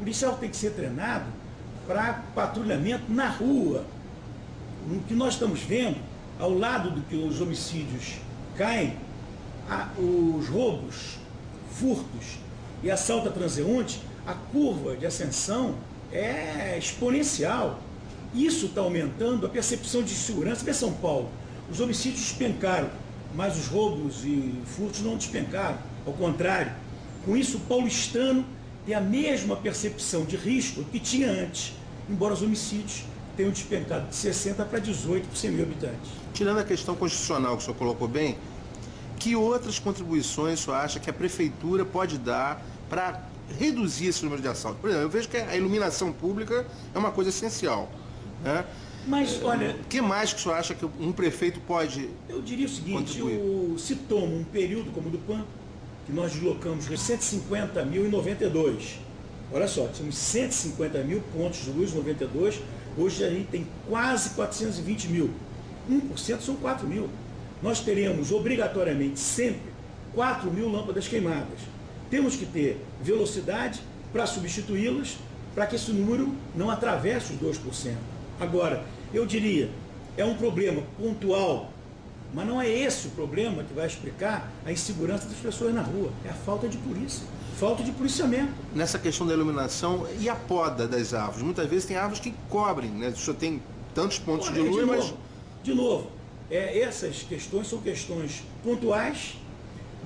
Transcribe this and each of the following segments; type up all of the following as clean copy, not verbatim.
policial tem que ser treinado para patrulhamento na rua. O que nós estamos vendo, ao lado do que os homicídios caem, os roubos, furtos e assalto a transeunte, a curva de ascensão é exponencial. Isso está aumentando a percepção de segurança. Vê São Paulo, os homicídios despencaram, mas os roubos e furtos não despencaram. Ao contrário, com isso o paulistano tem a mesma percepção de risco que tinha antes, embora os homicídios tenham despencado de 60 para 18 por 100 mil habitantes. Tirando a questão constitucional que o senhor colocou bem, que outras contribuições o senhor acha que a prefeitura pode dar para reduzir esse número de assaltos? Por exemplo, eu vejo que a iluminação pública é uma coisa essencial, né? Mas, olha... O que mais que o senhor acha que um prefeito pode contribuir? Eu diria o seguinte, se toma um período como o do PAN, que nós deslocamos 150 mil em 92. Olha só, tínhamos 150 mil pontos de luz em 92, hoje a gente tem quase 420 mil. 1% são 4 mil. Nós teremos obrigatoriamente sempre 4 mil lâmpadas queimadas. Temos que ter velocidade para substituí-las, para que esse número não atravesse os 2%. Agora, eu diria, é um problema pontual, mas não é esse o problema que vai explicar a insegurança das pessoas na rua. É a falta de polícia, falta de policiamento. Nessa questão da iluminação e a poda das árvores, muitas vezes tem árvores que cobrem, né? O senhor tem tantos pontos de luz, mas... De novo, essas questões são questões pontuais,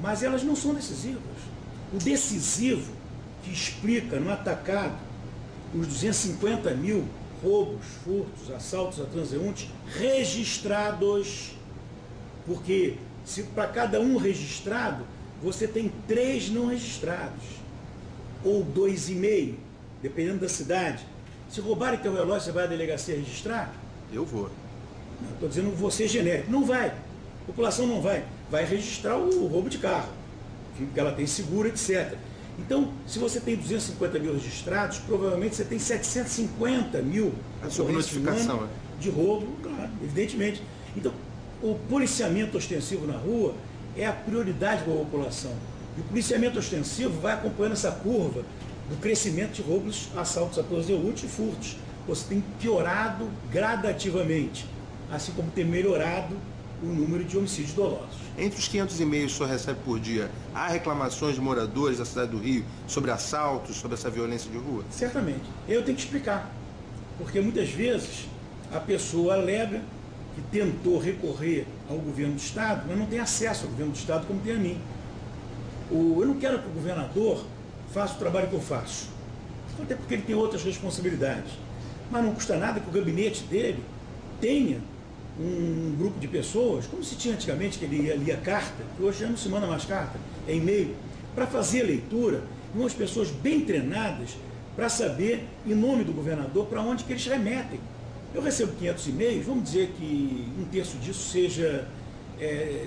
mas elas não são decisivas. O decisivo que explica no atacado os 250 mil roubos, furtos, assaltos a transeuntes registrados, porque se para cada um registrado, você tem 3 não registrados, ou 2,5, dependendo da cidade. Se roubarem teu relógio, você vai à delegacia registrar? Eu vou. Estou dizendo você genérico. Não vai. A população não vai. Vai registrar o roubo de carro, que ela tem seguro, etc. Então, se você tem 250 mil registrados, provavelmente você tem 750 mil sobre notificação de roubo, claro, evidentemente. Então, o policiamento ostensivo na rua é a prioridade para a população. E o policiamento ostensivo vai acompanhando essa curva do crescimento de roubos, assaltos a transeunte e furtos. Você tem piorado gradativamente, assim como tem melhorado o número de homicídios dolosos. Entre os 500 e-mails que o senhor recebe por dia, há reclamações de moradores da cidade do Rio sobre assaltos, sobre essa violência de rua? Certamente. Eu tenho que explicar, porque muitas vezes a pessoa alega que tentou recorrer ao governo do Estado, mas não tem acesso ao governo do Estado como tem a mim. Eu não quero que o governador faça o trabalho que eu faço, até porque ele tem outras responsabilidades. Mas não custa nada que o gabinete dele tenha um grupo de pessoas, como se tinha antigamente, que ele lia carta, que hoje já não se manda mais carta, é e-mail, para fazer a leitura, e umas pessoas bem treinadas para saber, em nome do governador, para onde que eles remetem. Eu recebo 500 e-mails, vamos dizer que 1/3 disso seja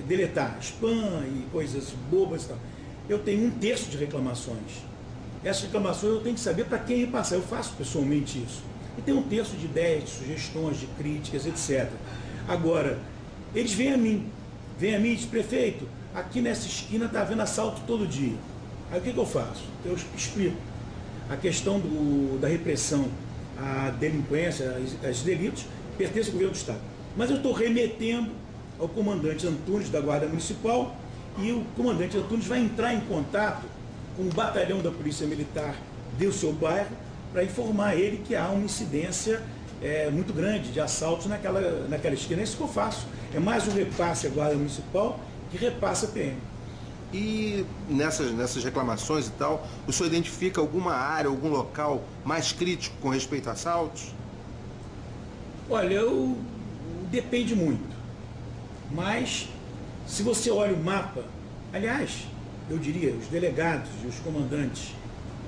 deletar, spam e coisas bobas e tal. Eu tenho 1/3 de reclamações. Essas reclamações eu tenho que saber para quem repassar, eu faço pessoalmente isso. E tem 1/3 de ideias, de sugestões, de críticas, etc. Agora, eles vêm a mim e dizem, prefeito, aqui nessa esquina está havendo assalto todo dia. Aí o que eu faço? Eu explico a questão da repressão à delinquência, aos delitos, pertence ao governo do Estado. Mas eu estou remetendo ao comandante Antunes da Guarda Municipal e o comandante Antunes vai entrar em contato com o batalhão da Polícia Militar do seu bairro para informar ele que há uma incidência muito grande de assaltos naquela esquina. É isso que eu faço. É mais um repasse à Guarda Municipal que repassa a PM. E nessas reclamações e tal, o senhor identifica alguma área, algum local mais crítico com respeito a assaltos? Olha, depende muito. Mas, se você olha o mapa, aliás, eu diria, os delegados e os comandantes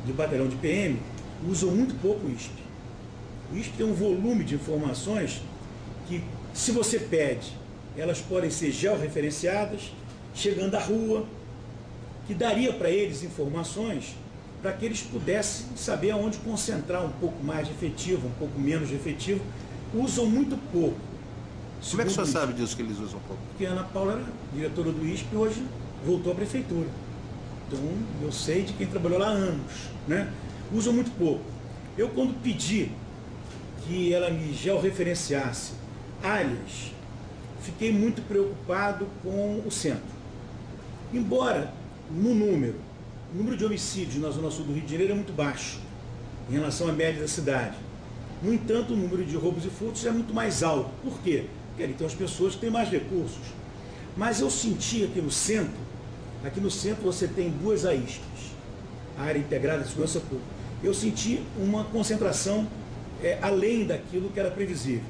do batalhão de PM usam muito pouco o ISP. O ISP tem um volume de informações que, se você pede, elas podem ser georreferenciadas, chegando à rua, que daria para eles informações para que eles pudessem saber aonde concentrar um pouco mais de efetivo, um pouco menos de efetivo. Usam muito pouco. Como é que o senhor sabe disso que eles usam pouco? Porque a Ana Paula era diretora do ISP e hoje voltou à prefeitura. Então, eu sei de quem trabalhou lá há anos, né? Usam muito pouco. Eu, quando pedi que ela me georreferenciasse áreas, fiquei muito preocupado com o centro. Embora, no número, o número de homicídios na Zona Sul do Rio de Janeiro é muito baixo, em relação à média da cidade. No entanto, o número de roubos e furtos é muito mais alto. Por quê? Porque ali tem as pessoas que têm mais recursos. Mas eu senti aqui no centro você tem duas AISPs, a Área Integrada de Segurança Pública. Eu senti uma concentração além daquilo que era previsível.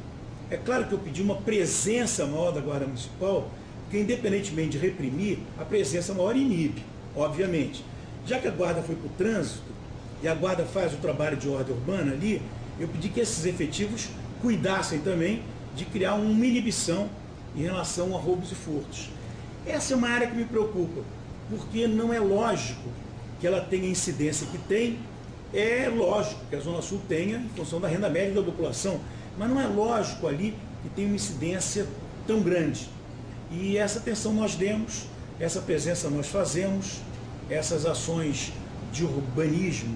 É claro que eu pedi uma presença maior da Guarda Municipal, porque independentemente de reprimir, a presença maior inibe, obviamente. Já que a Guarda foi para o trânsito, e a Guarda faz o trabalho de ordem urbana ali, eu pedi que esses efetivos cuidassem também de criar uma inibição em relação a roubos e furtos. Essa é uma área que me preocupa, porque não é lógico que ela tenha a incidência que tem. É lógico que a Zona Sul tenha, em função da renda média da população, mas não é lógico ali que tenha uma incidência tão grande. E essa atenção nós demos, essa presença nós fazemos, essas ações de urbanismo,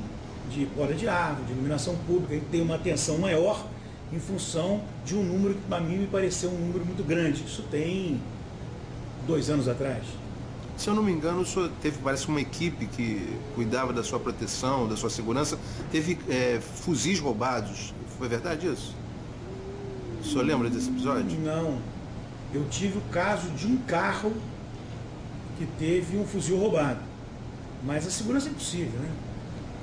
de poda de árvore, de iluminação pública, a gente tem uma atenção maior em função de um número que para mim me pareceu um número muito grande. Isso tem 2 anos atrás. Se eu não me engano, o senhor teve, parece, uma equipe que cuidava da sua proteção, da sua segurança, teve fuzis roubados. Foi verdade isso? O senhor lembra desse episódio? Não. Eu tive o caso de um carro que teve um fuzil roubado. Mas a segurança é impossível, né?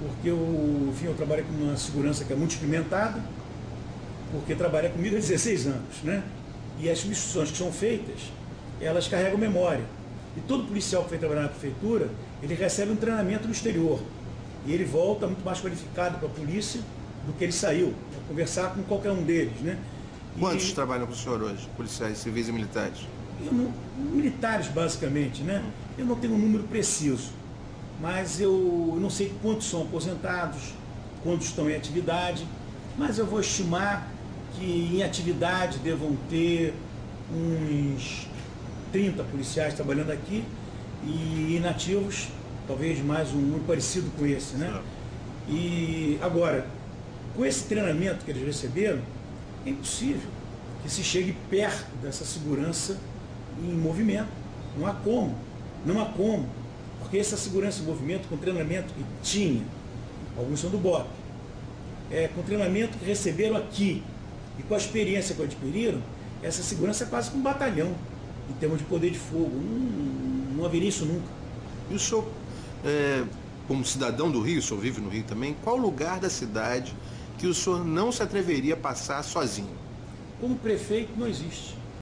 Porque eu trabalho com uma segurança que é muito experimentada, porque trabalha comigo há 16 anos, né? E as substituições que são feitas, elas carregam memória. E todo policial que vem trabalhar na prefeitura, ele recebe um treinamento no exterior. E ele volta muito mais qualificado para a polícia do que ele saiu, para conversar com qualquer um deles, né? Quantos trabalham com o senhor hoje, policiais civis e militares? Militares, basicamente, né? Eu não tenho um número preciso, mas eu não sei quantos são aposentados, quantos estão em atividade, mas eu vou estimar que em atividade devam ter uns 30 policiais trabalhando aqui, e inativos, talvez mais um número parecido com esse, né? E agora, com esse treinamento que eles receberam, é impossível que se chegue perto dessa segurança em movimento. Não há como, porque essa segurança em movimento, com treinamento que tinha, alguns são do BOP, com treinamento que receberam aqui, e com a experiência que adquiriram, essa segurança é quase que um batalhão, em termos de poder de fogo. Não haveria isso nunca. E o senhor, como cidadão do Rio, o senhor vive no Rio também, qual lugar da cidade que o senhor não se atreveria a passar sozinho? Como prefeito, não existe.